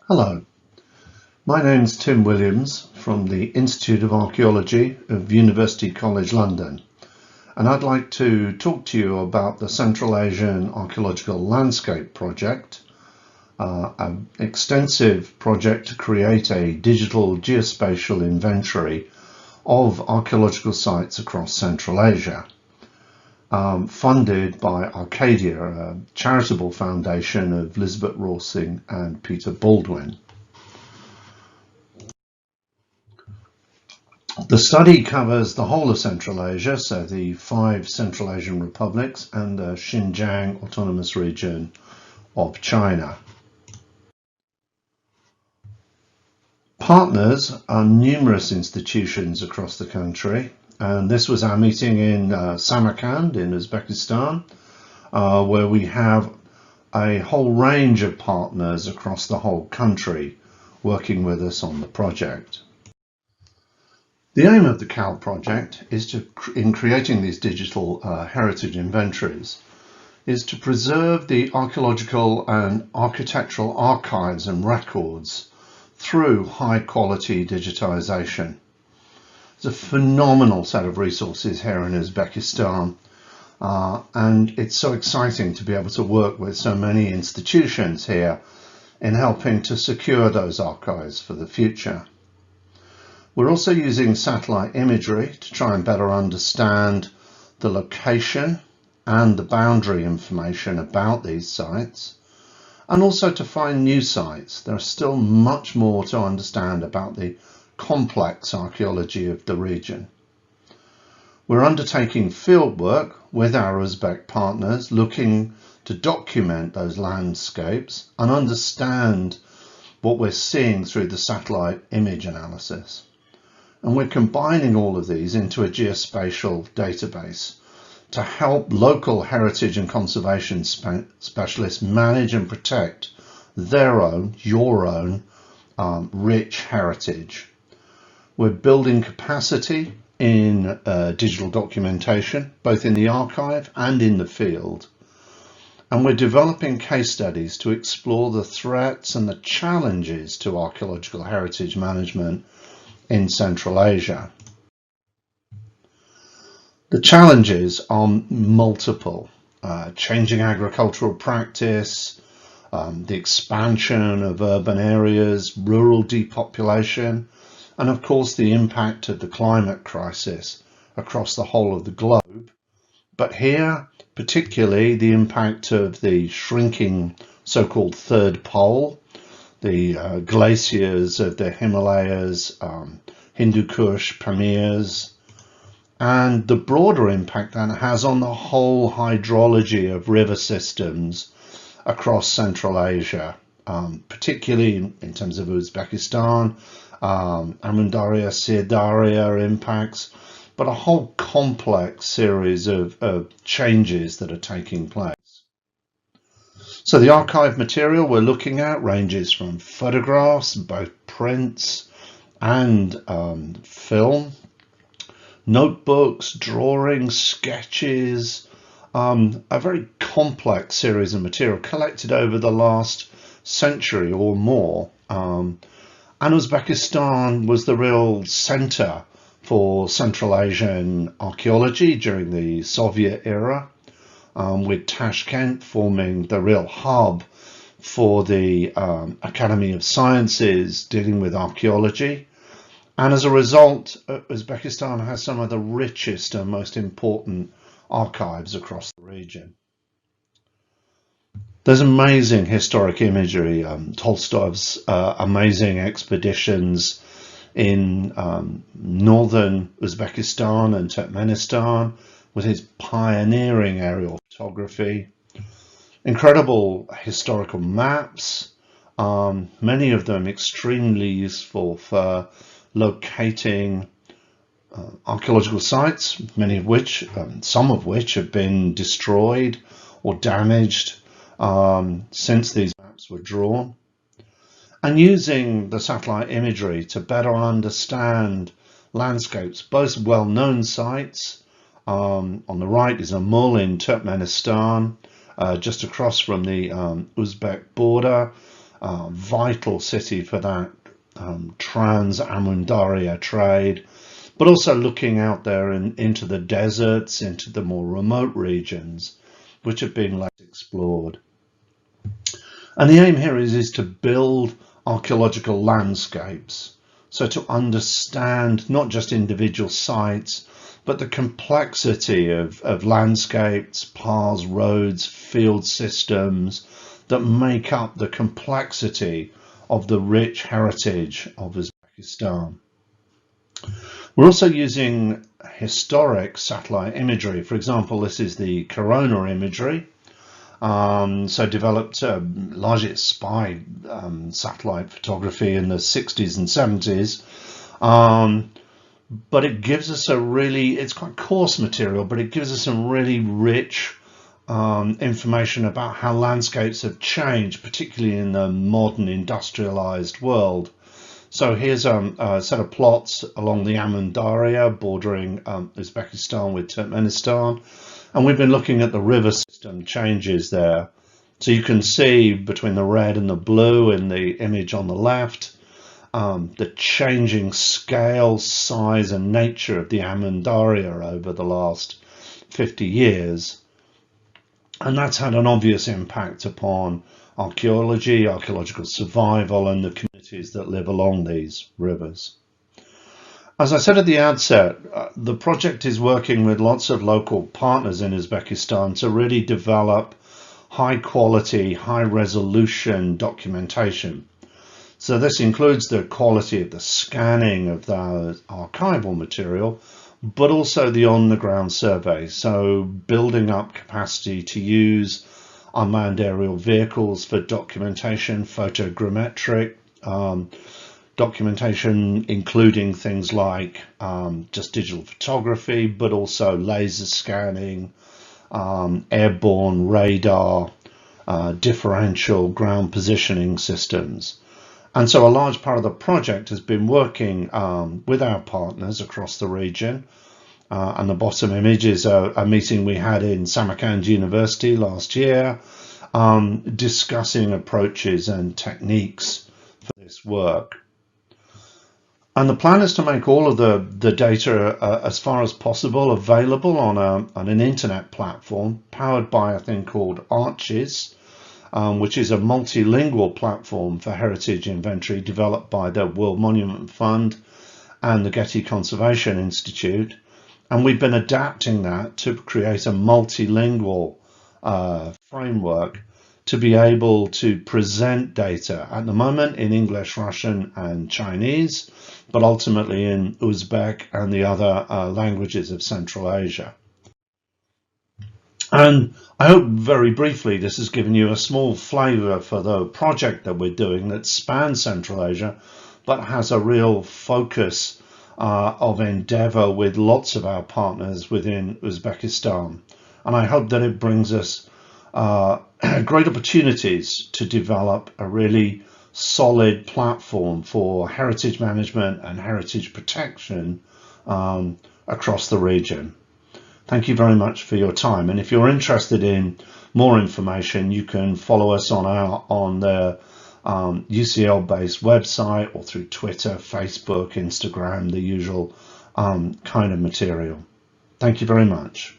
Hello, my name's Tim Williams from the Institute of Archaeology of University College London, and I'd like to talk to you about the Central Asian Archaeological Landscape Project, an extensive project to create a digital geospatial inventory of archaeological sites across Central Asia, funded by Arcadia, a charitable foundation of Lisbeth Rawsing and Peter Baldwin. The study covers the whole of Central Asia, so the 5 Central Asian republics and the Xinjiang Autonomous Region of China. Partners are numerous institutions across the country, and this was our meeting in Samarkand in Uzbekistan, where we have a whole range of partners across the whole country working with us on the project. The aim of the CAL project is in creating these digital heritage inventories, is to preserve the archaeological and architectural archives and records through high quality digitization. There's a phenomenal set of resources here in Uzbekistan, and it's so exciting to be able to work with so many institutions here in helping to secure those archives for the future. We're also using satellite imagery to try and better understand the location and the boundary information about these sites, and also to find new sites. There's still much more to understand about the complex archaeology of the region. We're undertaking fieldwork with our Uzbek partners, looking to document those landscapes and understand what we're seeing through the satellite image analysis. And we're combining all of these into a geospatial database to help local heritage and conservation specialists manage and protect their own, your own, rich heritage. We're building capacity in digital documentation, both in the archive and in the field. And we're developing case studies to explore the threats and the challenges to archaeological heritage management in Central Asia. The challenges are multiple: changing agricultural practice, the expansion of urban areas, rural depopulation, and of course the impact of the climate crisis across the whole of the globe. But here, particularly the impact of the shrinking so-called third pole, the glaciers of the Himalayas, Hindu Kush, Pamirs, and the broader impact that it has on the whole hydrology of river systems across Central Asia, particularly in terms of Uzbekistan, Amudarya, Sirdarya impacts, but a whole complex series of changes that are taking place. So the archive material we're looking at ranges from photographs, both prints and film, notebooks, drawings, sketches, a very complex series of material collected over the last century or more. And Uzbekistan was the real center for Central Asian archaeology during the Soviet era, with Tashkent forming the real hub for the Academy of Sciences dealing with archaeology. And as a result, Uzbekistan has some of the richest and most important archives across the region. There's amazing historic imagery, Tolstoy's amazing expeditions in northern Uzbekistan and Turkmenistan with his pioneering aerial photography, incredible historical maps, many of them extremely useful for locating archaeological sites, many of which, some of which have been destroyed or damaged since these maps were drawn, and using the satellite imagery to better understand landscapes, both well-known sites. On the right is Amul in Turkmenistan, just across from the Uzbek border, vital city for that trans-Amundaria trade, but also looking out there into the deserts, into the more remote regions, which have been less explored. And the aim here is to build archaeological landscapes, so to understand not just individual sites, but the complexity of landscapes, paths, roads, field systems that make up the complexity of the rich heritage of Uzbekistan. We're also using historic satellite imagery. For example, this is the Corona imagery. So developed largely spy satellite photography in the 60s and 70s. But it gives us it's quite coarse material, but it gives us some really rich information about how landscapes have changed, particularly in the modern industrialized world. So here's a set of plots along the Amundaria bordering Uzbekistan with Turkmenistan. And we've been looking at the river system changes there. So you can see between the red and the blue in the image on the left, the changing scale, size and nature of the Amundaria over the last 50 years. And that's had an obvious impact upon archaeology, archaeological survival and the communities that live along these rivers. As I said at the outset, the project is working with lots of local partners in Uzbekistan to really develop high quality, high resolution documentation. So this includes the quality of the scanning of the archival material, but also the on-the-ground survey. So building up capacity to use unmanned aerial vehicles for documentation, photogrammetric documentation, including things like just digital photography, but also laser scanning, airborne radar, differential ground positioning systems. And so a large part of the project has been working with our partners across the region. And the bottom image is a meeting we had in Samarkand University last year, discussing approaches and techniques for this work. And the plan is to make all of the data as far as possible available on an internet platform powered by a thing called Arches, which is a multilingual platform for heritage inventory developed by the World Monument Fund and the Getty Conservation Institute. And we've been adapting that to create a multilingual framework to be able to present data at the moment in English, Russian and Chinese, but ultimately in Uzbek and the other languages of Central Asia. And I hope very briefly this has given you a small flavor for the project that we're doing that spans Central Asia, but has a real focus of endeavor with lots of our partners within Uzbekistan. And I hope that it brings us great opportunities to develop a really solid platform for heritage management and heritage protection across the region. Thank you very much for your time. And if you're interested in more information, you can follow us on the UCL-based website or through Twitter, Facebook, Instagram, the usual kind of material. Thank you very much.